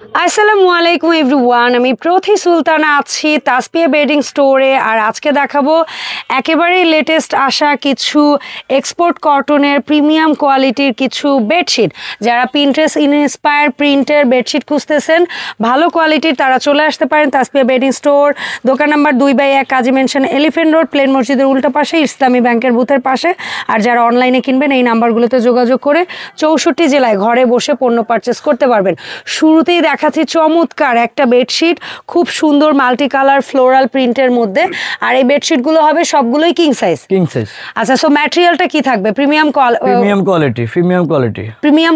আসসালামু আলাইকুম এভরিওয়ান, আমি প্রথি সুলতানা আছি তাসপিয়া বেডিং স্টোরে। আর আজকে দেখাবো একেবারেই লেটেস্ট আসা কিছু এক্সপোর্ট কটনের প্রিমিয়াম কোয়ালিটির কিছু বেডশিট। যারা পিন্টারেস্ট ইন্সপায়ার প্রিন্টের বেডশিট খুঁজতেছেন ভালো কোয়ালিটির, তারা চলে আসতে পারেন তাসপিয়া বেডিং স্টোর, দোকান নাম্বার 2/1 কাজী মেনশন, এলিফেন্ট রোড, প্লেন মসজিদের উল্টা পাশে, ইসলামী ব্যাংকের বুথের পাশে। আর যারা অনলাইনে কিনবেন এই নাম্বারগুলোতে যোগাযোগ করে 64 জেলায় ঘরে বসে পণ্য পারচেস করতে পারবেন। শুরুতেই দেখাচ্ছি চমৎকার একটা বেডশিট, খুব সুন্দর মাল্টি কালার ফ্লোরাল প্রিন্টের মধ্যে। আর এই বেডশিটগুলো হবে সবগুলোই কিং সাইজ। আচ্ছা, সো ম্যাটেরিয়ালটা কি থাকবে? Premium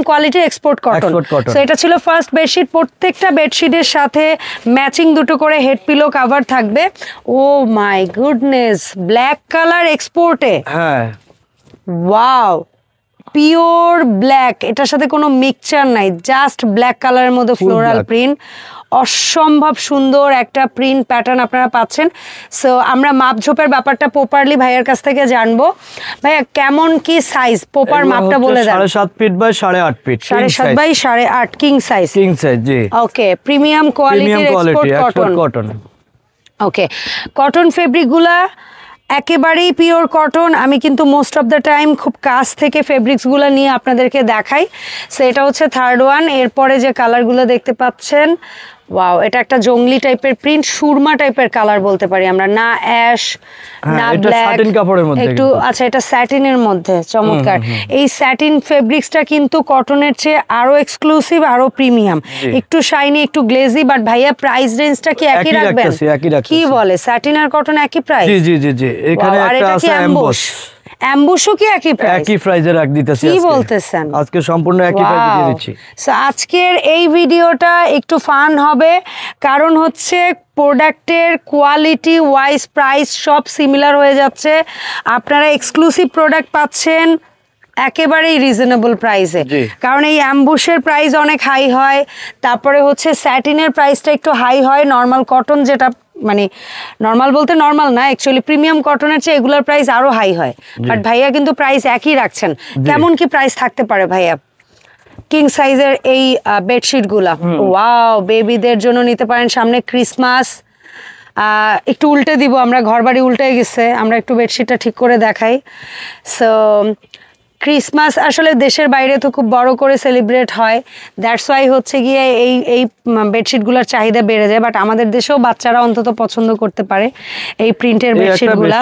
quality export cotton. So এটা ছিল ফার্স্ট বেডশিট। প্রত্যেকটা বেডশিটের সাথে ম্যাচিং দুটো করে হেড পিলো কভার থাকবে। ও মাই গুডনেস, ব্ল্যাক কালার এক্সপোর্টে। হ্যাঁ, ওয়াও, পিওর ব্ল্যাক, এটার সাথে কোনো মিক্সচার নাই, জাস্ট ব্ল্যাক কালারের মধ্যে ফ্লোরাল প্রিন্ট। অসম্ভব সুন্দর একটা প্রিন্ট প্যাটার্ন আপনারা পাচ্ছেন। সো আমরা মাপঝোপের ব্যাপারটা প্রপারলি ভাইয়ের কাছ থেকে জানবো। ভাইয়া কেমন কি সাইজ? প্রপার মাপটা বলে দেন। 7.5 feet by 8.5 feet. 7.5 by 8.5 king size. জি। ওকে, প্রিমিয়াম কোয়ালিটির এক্সপোর্ট কটন। ওকে, কটন ফেব্রিকগুলা একেবারেই পিওর কটন। আমি কিন্তু মোস্ট অফ দ্য টাইম খুব কাছ থেকে ফেব্রিক্সগুলো নিয়ে আপনাদেরকে দেখাই। সো এটা হচ্ছে থার্ড ওয়ান। এরপরে যে কালারগুলো দেখতে পাচ্ছেন, ওয়াও, এটা একটা জংলি টাইপের প্রিন্ট, সুরমা টাইপের কালার বলতে পারি আমরা, না অ্যাশ না ব্ল্যাক, একটু। আচ্ছা, এটা স্যাটিনের মধ্যে, চমৎকার। এই স্যাটিন ফেব্রিক্সটা কিন্তু কটনের চেয়ে আরো এক্সক্লুসিভ, আরো প্রিমিয়াম, একটু শাইনি, একটু গ্লেজি। বাট ভাইয়া প্রাইস রেঞ্জটা কি একই রাখবেন? কি বলে, স্যাটিন আর কটন একই প্রাইস? জি। এখানে একটা আছে এমবস। অ্যাম্বুশও কি একই প্রাইস? একই প্রাইসে রাখ দিতেছি। কি বলতেছেন? আজকে সম্পূর্ণ একই প্রাইসে দিয়ে দিচ্ছি। সো আজকের এই ভিডিওটা একটু ফান হবে, কারণ হচ্ছে প্রোডাক্টের কোয়ালিটি ওয়াইজ প্রাইস সব সিমিলার হয়ে যাচ্ছে। আপনারা এক্সক্লুসিভ প্রোডাক্ট পাচ্ছেন একেবারেই রিজনেবল প্রাইসে, কারণ এই অ্যাম্বুশের প্রাইস অনেক হাই হয়, তারপরে হচ্ছে স্যাটিনের প্রাইসটা একটু হাই হয়। নর্মাল কটন, যেটা মানে নর্মাল বলতে নর্মাল না, অ্যাকচুয়ালি প্রিমিয়াম কটনের চেয়ে এগুলোর প্রাইস আরো হাই হয়। বাট ভাইয়া কিন্তু প্রাইস একই রাখছেন। কেমন কি প্রাইস থাকতে পারে ভাইয়া কিং সাইজের এই বেডশিটগুলা? ওয়াও, বেবিদের জন্য নিতে পারেন, সামনে ক্রিসমাস। একটু উল্টে দিব আমরা, ঘর বাড়ি উল্টে গেছে, আমরা একটু বেডশিটটা ঠিক করে দেখাই। সো ক্রিসমাস আসলে দেশের বাইরে তো খুব বড় করে সেলিব্রেট হয়, দ্যাটস ওয়াই হচ্ছে গিয়ে এই বেডশিটগুলোর চাহিদা বেড়ে যায়। বাট আমাদের দেশেও বাচ্চারা অন্তত পছন্দ করতে পারে এই প্রিন্টের বেডশিটগুলো।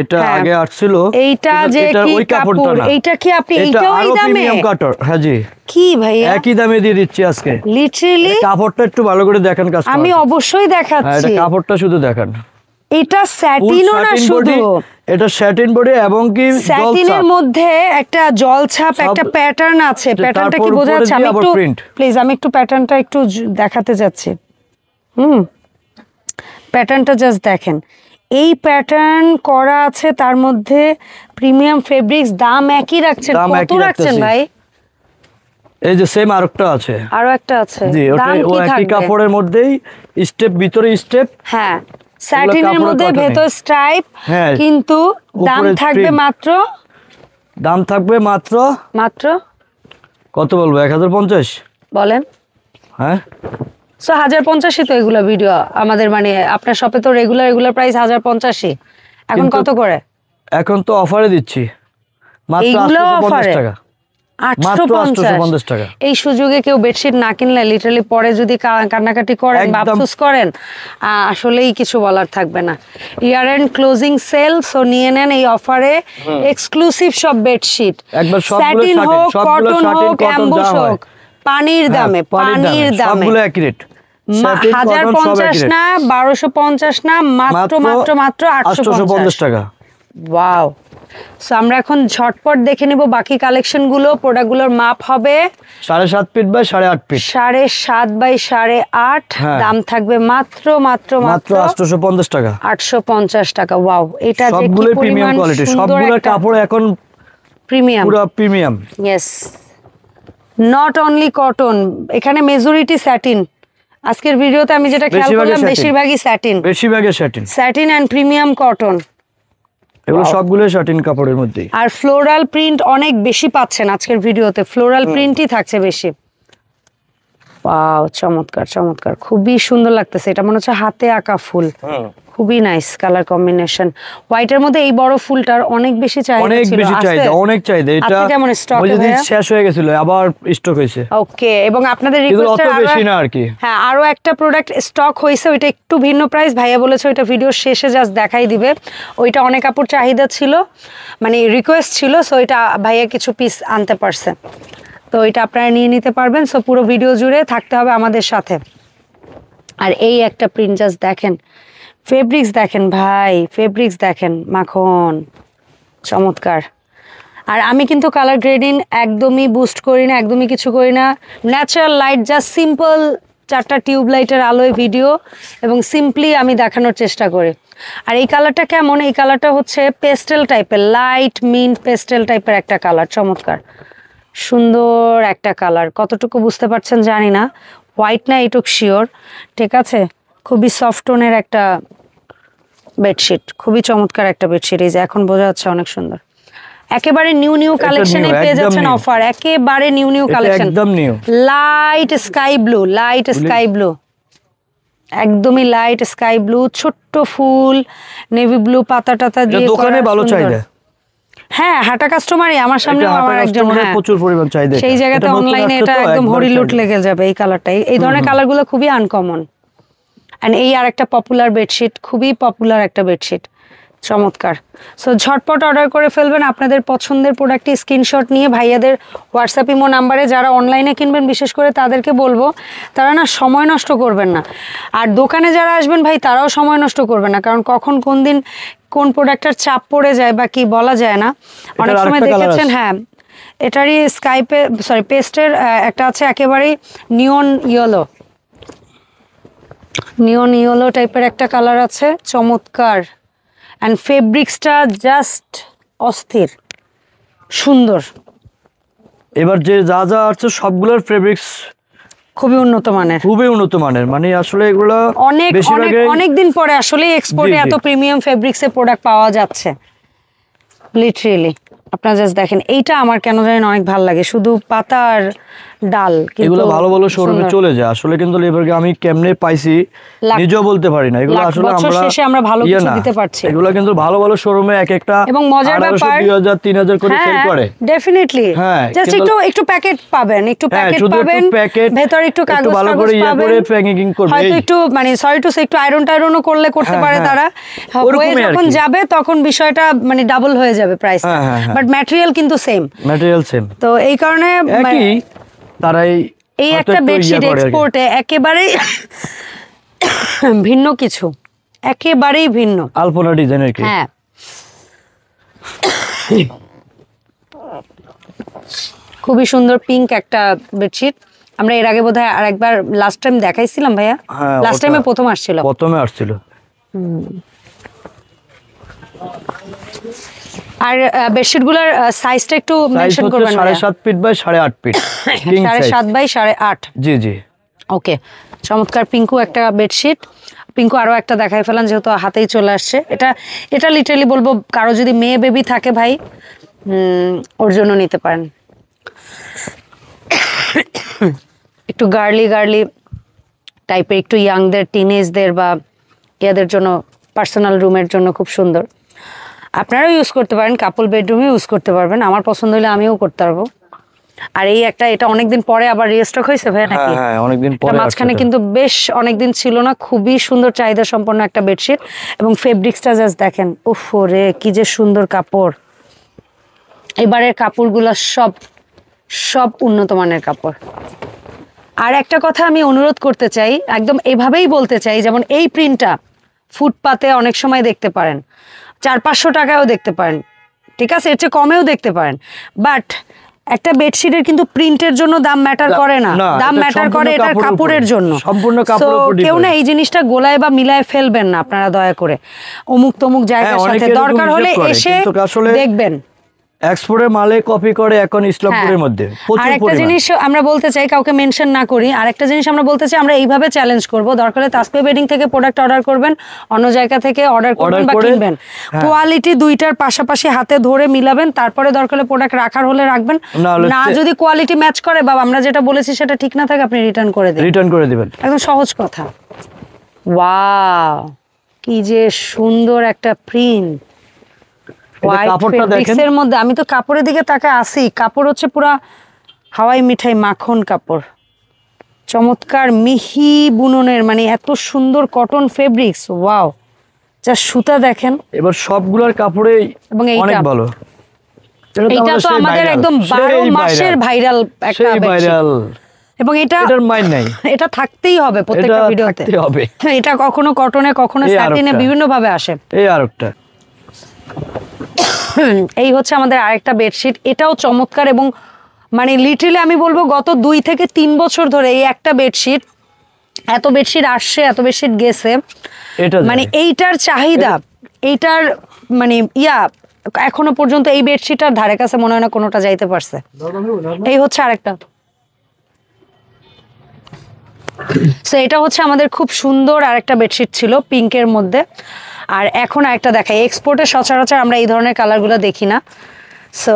এটা আগে আসছিল, এইটা যে কি কাপড়, এইটা কি আপনি এইটাও এই দামে? হ্যাঁ জি। কি ভাইয়া, একই দামে দিয়ে দিচ্ছি আজকে। লিটারালি কাপড়টা একটু ভালো করে দেখেন কাস্টমার। আমি অবশ্যই দেখাচ্ছি। এটা কাপড়টা শুধু দেখেন। এটা স্যাটিনও না শুধু, এটা স্যাটিন বডি এবং কি স্যাটিনের মধ্যে একটা জলছাপ, একটা প্যাটার্ন আছে। প্যাটার্নটা কি বোঝা যাচ্ছে? আমি একটু প্লিজ, আমি একটু প্যাটার্নটা একটু দেখাতে যাচ্ছি। প্যাটার্নটা জাস্ট দেখেন, এই প্যাটার্ন করা আছে, তার মধ্যে প্রিমিয়াম ফেব্রিক্স। দাম একই রাখছেন? কত রাখছেন ভাই? এই যে সেম আরেকটা আছে, আরো একটা আছে। জি, ওটা একই কাপড়ের মধ্যেই স্টেপ, ভিতরে স্টেপ। হ্যাঁ, স্যাটিনের মধ্যে ভেতর স্ট্রাইপ, কিন্তু দাম থাকবে মাত্র কত বলবো? 1050 বলেন। হ্যাঁ, সো 1050 তো এগুলা ভিডিও আমাদের, মানে আপনার শপে তো রেগুলার প্রাইস 1050। এখন কত করে? এখন তো অফারে দিচ্ছি মাত্র 850 টাকা। 850 টাকা। এই সুযোগে কেউ বেডশিট না কিনলে লিটারালি পরে যদি কান্নাকাটি করেন বা আফসোস করেন, আসলেই কিছু বলার থাকবে না। ইয়ার এন্ড ক্লোজিং সেল, সো নিয়ে নেন এই অফারে এক্সক্লুসিভ সব বেডশিট, স্যাটিন হোক, কটন হোক, অ্যাম্বুশ হোক, পানির দামে সবগুলো একই রেট। 1050 না, 1250 না, মাত্র 850 টাকা। ওয়াও। সো আমরা এখন ঝটপট দেখে নেব বাকি কালেকশনগুলো। প্রোডাক্টগুলোর মাপ হবে 7.5 ফিট বাই 8.5 ফিট। 7.5 বাই 8.5। দাম থাকবে মাত্র 850 টাকা। 850 টাকা। ওয়াও, এটা যে কি প্রিমিয়াম কোয়ালিটি, সবগুলো কাপড় এখন প্রিমিয়াম, পুরো premium. Yes, not only cotton, এখানে মেজরিটি স্যাটিন। আজকের ভিডিওতে আমি যেটা খেয়াল করলাম বেশিরভাগই স্যাটিন এন্ড প্রিমিয়াম কটন। এগুলো সবগুলো শাটিন কাপড়ের মধ্যে। আর ফ্লোরাল প্রিন্ট অনেক বেশি পাচ্ছেন আজকের ভিডিওতে, ফ্লোরাল প্রিন্টই থাকছে বেশি। ওয়াও, চমৎকার চমৎকার, খুবই সুন্দর লাগতেছে। এটা মনে হচ্ছে হাতে আঁকা ফুল, খুবই নাইস কালার কম্বিনেশন। হোয়াইটের মধ্যে এই বড় ফুলটার অনেক বেশি চাহিদা অনেক ছিল। বেশি চাহিদা, অনেক চাহিদা। এটা কেমন স্টক শেষ হয়ে গেছিল, আবার স্টক হয়েছে। ওকে, এবং আপনাদের এগুলো অত রিকোয়েস্টের বেশি না আর কি। হ্যাঁ, আরো একটা প্রোডাক্ট স্টক হয়েছে, ওইটা একটু ভিন্ন প্রাইস। ভাইয়া বলেছে ওইটা ভিডিও শেষে জাস্ট দেখাই দিবে। ওইটা অনেক কাপড় চাহিদা ছিল, মানে রিকোয়েস্ট ছিল, সো এটা ভাইয়া কিছু পিস আনতে পারছে, তো এটা আপনারা নিয়ে নিতে পারবেন। সো পুরো ভিডিও জুড়ে থাকতে হবে আমাদের সাথে। আর এই একটা প্রিন্ট জাস্ট দেখেন, ফেব্রিক্স দেখেন ভাই, ফেব্রিক্স দেখেন, মাখন, চমৎকার। আর আমি কিন্তু কালার গ্রেডিং একদমই বুস্ট করি না, একদমই কিছু করি না। ন্যাচারাল লাইট, জাস্ট সিম্পল 4টা টিউব লাইটের আলোয় ভিডিও, এবং সিম্পলি আমি দেখানোর চেষ্টা করি। আর এই কালারটা কেমন, এই কালারটা হচ্ছে পেস্টেল টাইপের, লাইট মিন্ট পেস্টেল টাইপের একটা কালার, চমৎকার সুন্দর একটা কালার। কতটুকু বুঝতে পারছেন জানি না, হোয়াইট না এইটুক শিওর, ঠিক আছে। খুবই সফট টোনের একটা বেডশিট, খুবই চমৎকার একটা বেডশিট। এই যে এখন বোঝা যাচ্ছে, অনেক সুন্দর। একেবারে নিউ কালেকশনে পেয়ে যাচ্ছেন অফার, একেবারে নিউ কালেকশন, একদম new. Light sky blue, light sky blue, একদমই লাইট স্কাই ব্লু, ছোট্ট ফুল, নেভি ব্লু পাতা টাতা দিয়ে দোকানে ভালো চাহিদা। হ্যাঁ, হাঁটা কাস্টমারই আমার সামনে, আমার একজন, হ্যাঁ প্রচুর পরিমাণ চাহিদা। সেই জায়গাতে অনলাইনে এটা একদম হরিলুট লেগে যাবে এই কালারটা। এই ধরনের কালারগুলো খুবই আনকমন। এন্ড এই আরেকটা পপুলার বেডশিট, খুবই পপুলার একটা বেডশিট, চমৎকার। সো ঝটপট অর্ডার করে ফেলবেন আপনাদের পছন্দের প্রোডাক্টটি স্ক্রিনশট নিয়ে ভাইয়াদের হোয়াটসঅ্যাপ ইমো নাম্বারে। যারা অনলাইনে কিনবেন বিশেষ করে তাদেরকে বলবো, তারা না সময় নষ্ট করবেন না। আর দোকানে যারা আসবেন ভাই, তারাও সময় নষ্ট করবেন না, কারণ কখন কোন দিন কোন প্রোডাক্টের চাপ পড়ে যায় বা কি বলা যায় না। অনেক সময় দেখেছেন, হ্যাঁ এটারই স্কাইপে সরি পেস্টের একটা আছে একেবারেই নিয়ন ইয়েলো টাইপের একটা কালার আছে, চমৎকার। অ্যান্ড ফেব্রিক্সটা জাস্ট অস্থির সুন্দর। এবার যে যা যা আছে সবগুলোর ফেব্রিক্স খুবই উন্নত মানের, মানে আসলে এগুলো অনেক দিন পরে আসলে এক্সপোর্টে এত প্রিমিয়াম ফেব্রিক্সের প্রোডাক্ট পাওয়া যাচ্ছে, লিটারেলি। আপনারা জাস্ট দেখেন, এইটা আমার কেন জানেন অনেক ভালো লাগে, শুধু পাতার ডাল, এগুলো ভালো ভালো শোরুমে চলে যায় আসলে, কিন্তু এবারে আমি কেমনে পাইছি নিজেও বলতে পারি না। এগুলো আসলে আমরা ভালো কিছু দিতে পারছি। এগুলো কিন্তু ভালো ভালো শোরুমে এক একটা, এবং মজার ব্যাপার 2000 3000 করে সেল করে। ডেফিনেটলি, জাস্ট একটু প্যাকেট পাবেন, ভেতরে একটু কাগজ ভালো করে করে প্যাকেজিং করবে, হয়তো একটু মানে সরি টু সে একটু আয়রনও করতে পারে তারা। যখন যাবে তখন বিষয়টা মানে ডাবল হয়ে যাবে প্রাইস, বাট ম্যাটেরিয়াল কিন্তু সেম, তো এই কারণে তারাই এই একটা বেডশিট এক্সপোর্টে একেবারে ভিন্ন কিছু, একেবারেই ভিন্ন আলপনা ডিজাইনের কি। হ্যাঁ, খুবই সুন্দর পিঙ্ক একটা বেডশিট। আমরা এর আগে বোধহয় আরেকবার লাস্ট টাইম দেখাইছিলাম ভাইয়া, লাস্ট টাইমে প্রথমে আসছিল। আর বেডশিটগুলোর সাইজটা একটু মেনশন করবেন। 7.5 ফিট বাই 8.5 ফিট, 7.5 বাই 8.5। জি ওকে, চমৎকার পিঙ্কু একটা বেডশিট। পিঙ্কু আরো একটা দেখাই ফেলান, যেহেতু হাতেই চলে আসছে। এটা লিটারালি বলবো, কারো যদি মেয়ে বেবি থাকে ভাই, ওর জন্য নিতে পারেন। একটু গার্লি টাইপের, একটু ইয়াংদের, টিনেজদের বা ইয়াদের জন্য, পার্সোনাল রুমের জন্য খুব সুন্দর। আপনারাও ইউজ করতে পারেন, কাপল বেডরুমে ইউজ করতে পারবেন, আমার পছন্দ হলে আমিও করতে পারবো। আর এই একটা, এটা অনেকদিন পরে আবার রিস্টক হয়েছে ভাই নাকি? হ্যাঁ, অনেকদিন পরে, মাঝখানে কিন্তু বেশ অনেকদিন ছিল না। খুবই সুন্দর চাহিদা সম্পন্ন একটা বেডশিট, এবং ফেব্রিক্সটা জাস্ট দেখেন, উফ রে কি যে সুন্দর কাপড়। এবারের কাপড়গুলো সব উন্নত মানের কাপড়। আর একটা কথা আমি অনুরোধ করতে চাই, একদম এভাবেই বলতে চাই, যেমন এই প্রিন্টটা ফুটপাতে অনেক সময় দেখতে পারেন, 400-500 টাকায়ও দেখতে পারেন, ঠিক আছে, এর চেয়ে কমেও দেখতে পারেন, বাট একটা বেডশিটের কিন্তু প্রিন্টের জন্য দাম ম্যাটার করে না, দাম ম্যাটার করে এটার কাপড়ের জন্য, সম্পূর্ণ কাপড়ের উপর। কেউ না এই জিনিসটা গোলায় বা মিলায় ফেলবেন না আপনারা দয়া করে, অমুক তমুক জায়গার সাথে। দরকার হলে এসে দেখবেন, এক্সপোর্টের মালে কপি করে এখন ইসলামপুরের মধ্যে প্রচুর আরেকটা পরিমাণ। জিনিস আমরা বলতে চাই, কাউকে মেনশন না করি, আরেকটা জিনিস আমরা বলতে চাই, আমরা এইভাবে চ্যালেঞ্জ করব, দরকার হলে তাসফিয়া বেডিং থেকে প্রোডাক্ট অর্ডার করবেন, অন্য জায়গা থেকে অর্ডার করবেন বা করে, কিনবেন, কোয়ালিটি দুইটার পাশাপাশি হাতে ধরে মিলাবেন, তারপরে দরকার হলে প্রোডাক্ট রাখার হলে রাখবেন, না যদি কোয়ালিটি ম্যাচ করে বা আমরা যেটা বলেছি সেটা ঠিক না থাকে আপনি রিটার্ন করে দিবেন। রিটার্ন করে দিবেন, একদম সহজ কথা। ওয়াও, কি যে সুন্দর একটা প্রিন্ট। কাপড়টা দেখেন, এর মধ্যে আমি তো কাপড়ের দিকে তাকায় আসি, কাপড় হচ্ছে পুরা হাওয়াই মিঠাই মাখন কাপড়, চমৎকার মিহি বুননের, মানে এত সুন্দর কটন ফেব্রিক্স। ওয়াও, যা সুতা দেখেন। এবার সবগুলোর কাপড়ে এবং অনেক ভালো। এটা তো আমাদের একদম 12 মাসের ভাইরাল একটা ভাইরাল, এবং এটার মাইন্ড নাই, এটা থাকতেই হবে প্রত্যেকটা ভিডিওতে হবে। এটা কখনো কটনে কখনো স্যাটিনে বিভিন্ন ভাবে আসে। এই আরেকটা, এই হচ্ছে আমাদের আরেকটা বেডশিট, এটাও চমৎকার এবং মানে লিটারালি আমি বলবো গত 2 থেকে 3 বছর ধরে এই একটা বেডশিট, এত বেডশিট আসছে, এত বেডশিট গেছে, মানে এইটার চাহিদা, এইটার মানে এখনো পর্যন্ত এই বেডশিটটার ধারে কাছে মনে হয় না কোনোটা যাইতে পারছে। এই হচ্ছে আরেকটা। সো এটা হচ্ছে আমাদের খুব সুন্দর আরেকটা বেডশিট ছিল পিঙ্কের মধ্যে। আর এখন আরেকটা দেখাই, এক্সপোর্টে সচরাচর আমরা এই ধরনের কালারগুলো দেখি না। সো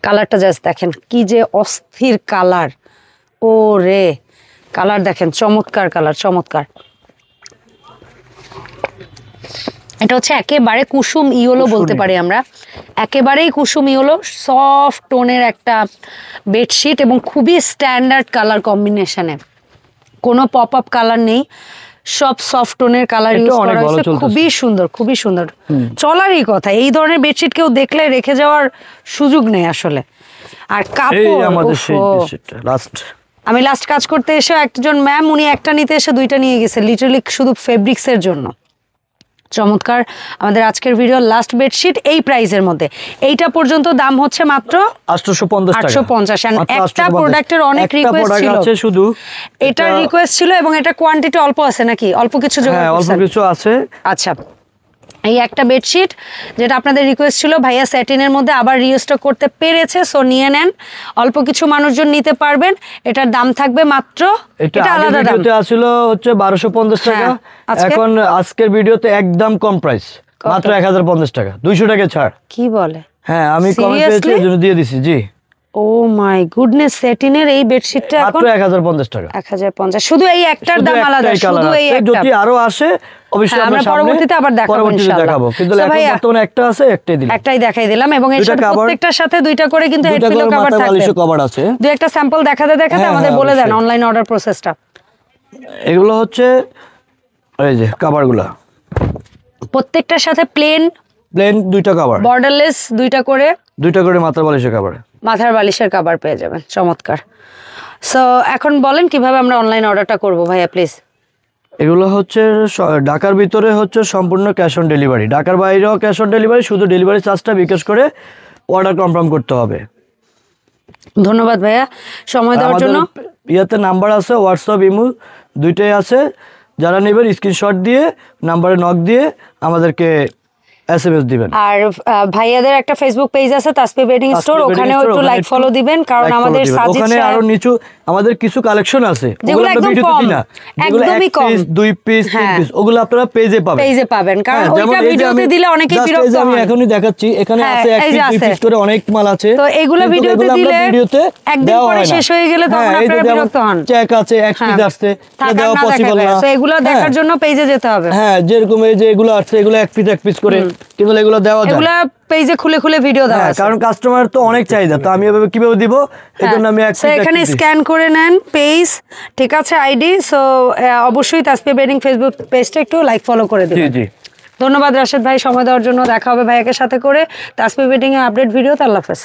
কালারটা জাস্ট দেখেন, কি যে অস্থির কালার, ও রে কালার দেখেন, চমৎকার কালার, চমৎকার। এটা হচ্ছে একেবারে কুসুম ইয়েলো বলতে পারি আমরা, একেবারেই কুসুম ইয়েলো, সফট টোনের একটা বেডশিট এবং খুবই স্ট্যান্ডার্ড কালার কম্বিনেশনে, কোনো পপ আপ কালার নেই, সব সফট টোনের কালার ইউজ করা হয়েছে, খুবই সুন্দর, খুবই সুন্দর। চলারই কথা, এই ধরনের বেডশিট কেউ দেখলে রেখে যাওয়ার সুযোগ নেই আসলে। আর কাপড়, আমি লাস্ট কাজ করতে এসে একজন ম্যাম, উনি একটা নিতে এসে 2টা নিয়ে গেছে, লিটারালি শুধু ফেব্রিক্সের জন্য। চমৎকার আমাদের আজকের ভিডিও লাস্ট বেডশিট এই প্রাইসের মধ্যে, এইটা পর্যন্ত দাম হচ্ছে মাত্র 850 টাকা। 850। একটা প্রোডাক্টের অনেক রিকোয়েস্ট ছিল, শুধু এটার রিকোয়েস্ট ছিল এবং এটা কোয়ান্টিটি অল্প আছে নাকি, অল্প কিছু জোগাড় করছেন? অল্প কিছু আছে। আচ্ছা, এই একটা বেডশিট যেটা আপনাদের রিকোয়েস্ট ছিল, ভাইয়া স্যাটিনের মধ্যে আবার রিস্টক করতে পেরেছে, সো নিয়ে নেন, অল্প কিছু মানুষজন নিতে পারবেন। এটার দাম থাকবে মাত্র, এটা আলাদা দাম ছিল হচ্ছে 1250 টাকা, এখন আজকের ভিডিওতে একদম কম প্রাইস, মাত্র 1050 টাকা, 200 টাকা ছাড়। কি বলে? হ্যাঁ, আমি কমেন্ট পেয়েছি এজন্য দিয়ে দিছি। জি, ও মাই গুডনেস, স্যাটিনের এই বেডশিটটা এখন মাত্র 1050 টাকা। 1050, শুধু এই একটার দাম আলাদা, শুধু এই একটা। যদি আরো আসে অবশ্যই আমরা পরবর্তীতে আবার দেখাবো ইনশাআল্লাহ, কিন্তু এখন বর্তমানে একটা আছে, একটাই দেখাই দিলাম। এবং এর সাথে প্রত্যেকটার সাথে 2টা করে কিন্তু হেড পিলো কভার থাকবে, কভার আছে। দুই একটা স্যাম্পল দেখাতে আমাদের বলে দেন অনলাইন অর্ডার প্রসেসটা। এগুলো হচ্ছে এই যে কভারগুলো, প্রত্যেকটার সাথে প্লেন 2টা কভার, বর্ডারলেস 2টা করে মাথার বালিশের কভার পেয়ে যাবেন। চমৎকার। সো এখন বলেন কিভাবে আমরা অনলাইন অর্ডারটা করব ভাইয়া প্লিজ। এগুলো হচ্ছে ঢাকার ভিতরে হচ্ছে সম্পূর্ণ ক্যাশ অন ডেলিভারি, ঢাকার বাইরেও ক্যাশ অন ডেলিভারি, শুধু ডেলিভারি চার্জটা বিকাশ করে অর্ডার কনফার্ম করতে হবে। ধন্যবাদ ভাইয়া সময় দেওয়ার জন্য। ইয়াতে নাম্বার আছে, হোয়াটসঅ্যাপ ইমো দুইটাই আছে, যারা নেবেন স্ক্রিনশট দিয়ে নাম্বারে নক দিয়ে আমাদেরকে এসএমএস দিবেন। আর ভাইয়াদের একটা ফেসবুক পেজ আছে তাসফিয়া বেডিং স্টোর, ওখানেও একটু লাইক ফলো দিবেন, কারণ আমাদের সাজেশন ওখানে আরো নিচু আমাদের কিছু কালেকশন আছে, যেগুলো একদম কম, একদমই কম, 2 পিস 3 পিস, ওগুলো আপনারা পেজে পাবেন, কারণ ওইটা ভিডিওতে দিলে অনেকে বিরক্ত হয়। আমি এখনই দেখাচ্ছি, এখানে আছে 1 পিস 2 পিস করে অনেক মাল আছে, তো এগুলো ভিডিওতে দিলে একদিন পরে শেষ হয়ে গেলে তখন আপনারা বিরক্ত হন। চেক আছে 1 পিস আসছে, এটা দেওয়া পসিবল না, তো এগুলো দেখার জন্য পেজে যেতে হবে। হ্যাঁ, যেরকম এই যে এগুলো আছে, এগুলো 1 পিস করে, কিন্তু এগুলো দেওয়া যায়, এগুলো পেজে খুলে খুলে ভিডিও দেওয়া আছে, কারণ কাস্টমার তো অনেক চাহিদা, তো আমি এভাবে কিভাবে দিব, এজন্য আমি এখানে স্ক্যান করে নেন পেজ, ঠিক আছে, আইডি। সো অবশ্যই তাসফিয়া বেডিং ফেসবুক পেজটা একটু লাইক ফলো করে দিবেন। জি, ধন্যবাদ রাশেদ ভাই সময় দেওয়ার জন্য। দেখা হবে ভাইয়াকে সাথে করে তাসফিয়া বেডিং এর আপডেট ভিডিওতে। আল্লাহ হাফেজ।